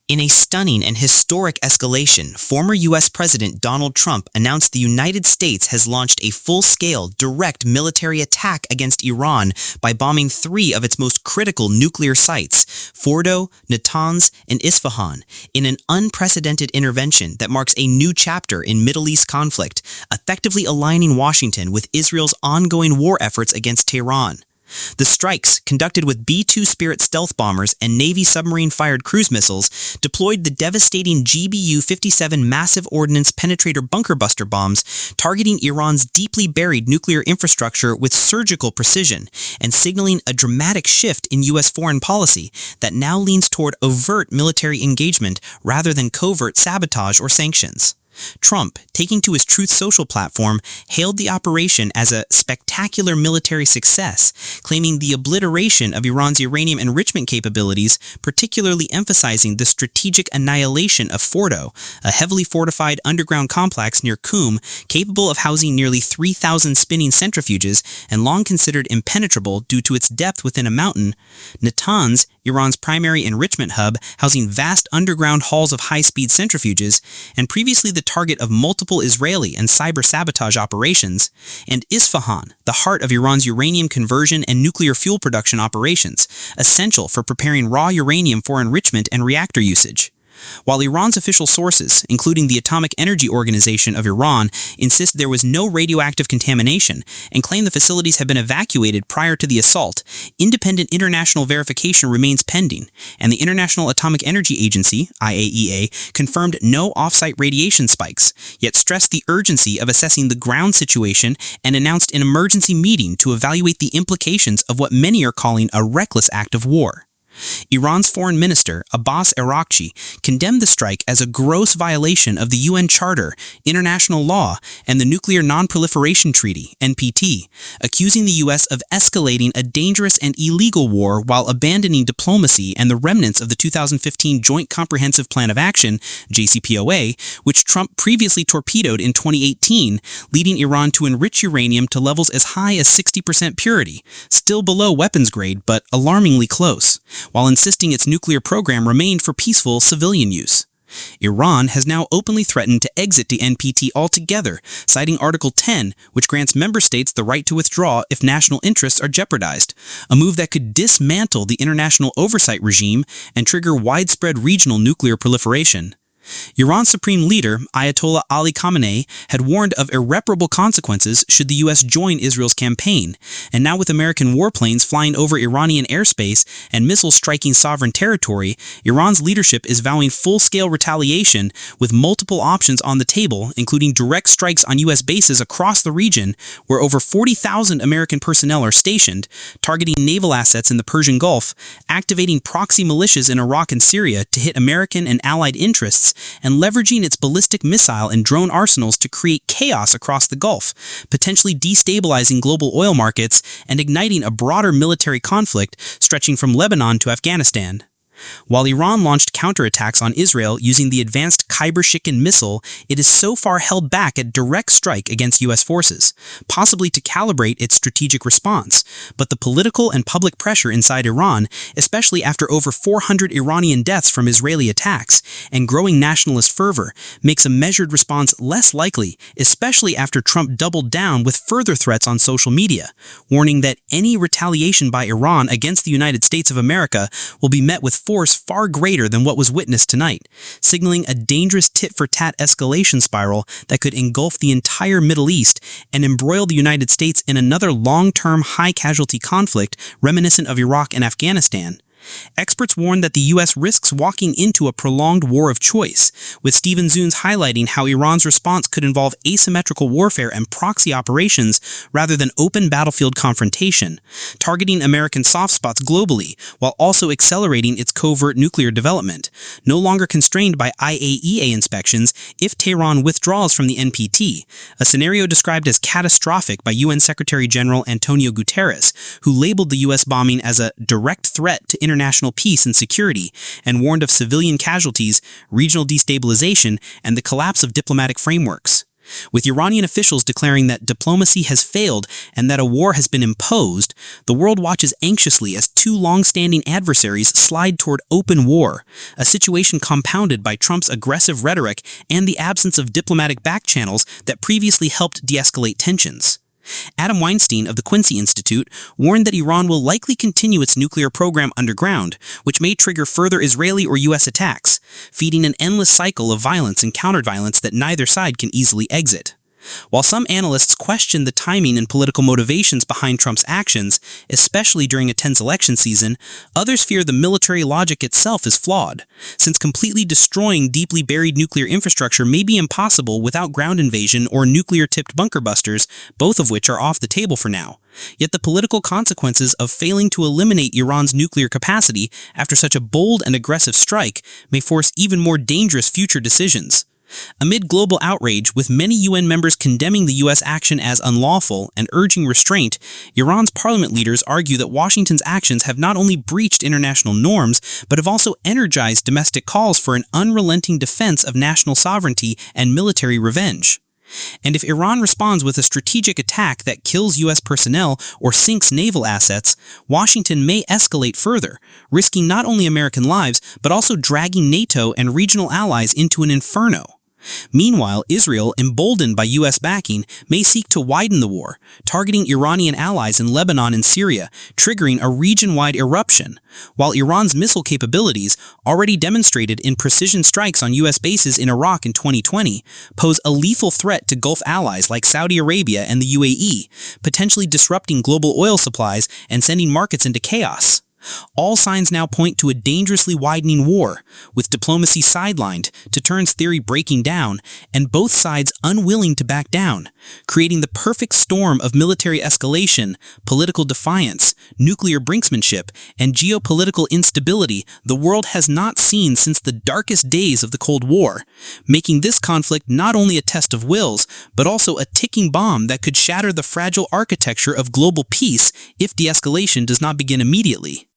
In a stunning and historic escalation, former U.S. President Donald Trump announced the United States has launched a full-scale, direct military attack against Iran by bombing 3 of its most critical nuclear sites, Fordow, Natanz, and Isfahan, in an unprecedented intervention that marks a new chapter in Middle East conflict, effectively aligning Washington with Israel's ongoing war efforts against Tehran. The strikes, conducted with B-2 Spirit stealth bombers and Navy submarine-fired cruise missiles, deployed the devastating GBU-57 massive ordnance penetrator bunker buster bombs, targeting Iran's deeply buried nuclear infrastructure with surgical precision, and signaling a dramatic shift in U.S. foreign policy that now leans toward overt military engagement rather than covert sabotage or sanctions. Trump, taking to his Truth Social platform, hailed the operation as a spectacular military success, claiming the obliteration of Iran's uranium enrichment capabilities, particularly emphasizing the strategic annihilation of Fordow, a heavily fortified underground complex near Qum capable of housing nearly 3,000 spinning centrifuges and long considered impenetrable due to its depth within a mountain. Natanz, Iran's primary enrichment hub, housing vast underground halls of high-speed centrifuges, and previously the target of multiple Israeli and cyber-sabotage operations, and Isfahan, the heart of Iran's uranium conversion and nuclear fuel production operations, essential for preparing raw uranium for enrichment and reactor usage. While Iran's official sources, including the Atomic Energy Organization of Iran, insist there was no radioactive contamination and claim the facilities have been evacuated prior to the assault, independent international verification remains pending, and the International Atomic Energy Agency, IAEA, confirmed no off-site radiation spikes, yet stressed the urgency of assessing the ground situation and announced an emergency meeting to evaluate the implications of what many are calling a reckless act of war. Iran's foreign minister, Abbas Araghchi, condemned the strike as a gross violation of the UN Charter, international law, and the Nuclear Non-Proliferation Treaty, NPT, accusing the U.S. of escalating a dangerous and illegal war while abandoning diplomacy and the remnants of the 2015 Joint Comprehensive Plan of Action, JCPOA, which Trump previously torpedoed in 2018, leading Iran to enrich uranium to levels as high as 60% purity, still below weapons grade but alarmingly close, while insisting its nuclear program remained for peaceful civilian use. Iran has now openly threatened to exit the NPT altogether, citing Article 10, which grants member states the right to withdraw if national interests are jeopardized, a move that could dismantle the international oversight regime and trigger widespread regional nuclear proliferation. Iran's supreme leader, Ayatollah Ali Khamenei, had warned of irreparable consequences should the U.S. join Israel's campaign, and now with American warplanes flying over Iranian airspace and missiles striking sovereign territory, Iran's leadership is vowing full-scale retaliation with multiple options on the table, including direct strikes on U.S. bases across the region, where over 40,000 American personnel are stationed, targeting naval assets in the Persian Gulf, activating proxy militias in Iraq and Syria to hit American and allied interests, and leveraging its ballistic missile and drone arsenals to create chaos across the Gulf, potentially destabilizing global oil markets and igniting a broader military conflict stretching from Lebanon to Afghanistan. While Iran launched counterattacks on Israel using the advanced Khyber-Shikin missile, it is so far held back at direct strike against U.S. forces, possibly to calibrate its strategic response. But the political and public pressure inside Iran, especially after over 400 Iranian deaths from Israeli attacks, and growing nationalist fervor, makes a measured response less likely, especially after Trump doubled down with further threats on social media, warning that any retaliation by Iran against the United States of America will be met with force far greater than what was witnessed tonight, signaling a dangerous tit-for-tat escalation spiral that could engulf the entire Middle East and embroil the United States in another long-term high-casualty conflict reminiscent of Iraq and Afghanistan. Experts warn that the U.S. risks walking into a prolonged war of choice, with Stephen Zunes highlighting how Iran's response could involve asymmetrical warfare and proxy operations rather than open battlefield confrontation, targeting American soft spots globally while also accelerating its covert nuclear development, no longer constrained by IAEA inspections if Tehran withdraws from the NPT, a scenario described as catastrophic by UN Secretary General Antonio Guterres, who labeled the U.S. bombing as a direct threat to international peace and security, and warned of civilian casualties, regional destabilization, and the collapse of diplomatic frameworks. With Iranian officials declaring that diplomacy has failed and that a war has been imposed, the world watches anxiously as two long-standing adversaries slide toward open war, a situation compounded by Trump's aggressive rhetoric and the absence of diplomatic back channels that previously helped de-escalate tensions. Adam Weinstein of the Quincy Institute warned that Iran will likely continue its nuclear program underground, which may trigger further Israeli or U.S. attacks, feeding an endless cycle of violence and counterviolence that neither side can easily exit. While some analysts question the timing and political motivations behind Trump's actions, especially during a tense election season, others fear the military logic itself is flawed, since completely destroying deeply buried nuclear infrastructure may be impossible without ground invasion or nuclear-tipped bunker busters, both of which are off the table for now. Yet the political consequences of failing to eliminate Iran's nuclear capacity after such a bold and aggressive strike may force even more dangerous future decisions. Amid global outrage, with many UN members condemning the U.S. action as unlawful and urging restraint, Iran's parliament leaders argue that Washington's actions have not only breached international norms, but have also energized domestic calls for an unrelenting defense of national sovereignty and military revenge. And if Iran responds with a strategic attack that kills U.S. personnel or sinks naval assets, Washington may escalate further, risking not only American lives, but also dragging NATO and regional allies into an inferno. Meanwhile, Israel, emboldened by U.S. backing, may seek to widen the war, targeting Iranian allies in Lebanon and Syria, triggering a region-wide eruption, while Iran's missile capabilities, already demonstrated in precision strikes on U.S. bases in Iraq in 2020, pose a lethal threat to Gulf allies like Saudi Arabia and the UAE, potentially disrupting global oil supplies and sending markets into chaos. All signs now point to a dangerously widening war, with diplomacy sidelined, Tehran's theory breaking down, and both sides unwilling to back down, creating the perfect storm of military escalation, political defiance, nuclear brinksmanship, and geopolitical instability the world has not seen since the darkest days of the Cold War, making this conflict not only a test of wills, but also a ticking bomb that could shatter the fragile architecture of global peace if de-escalation does not begin immediately.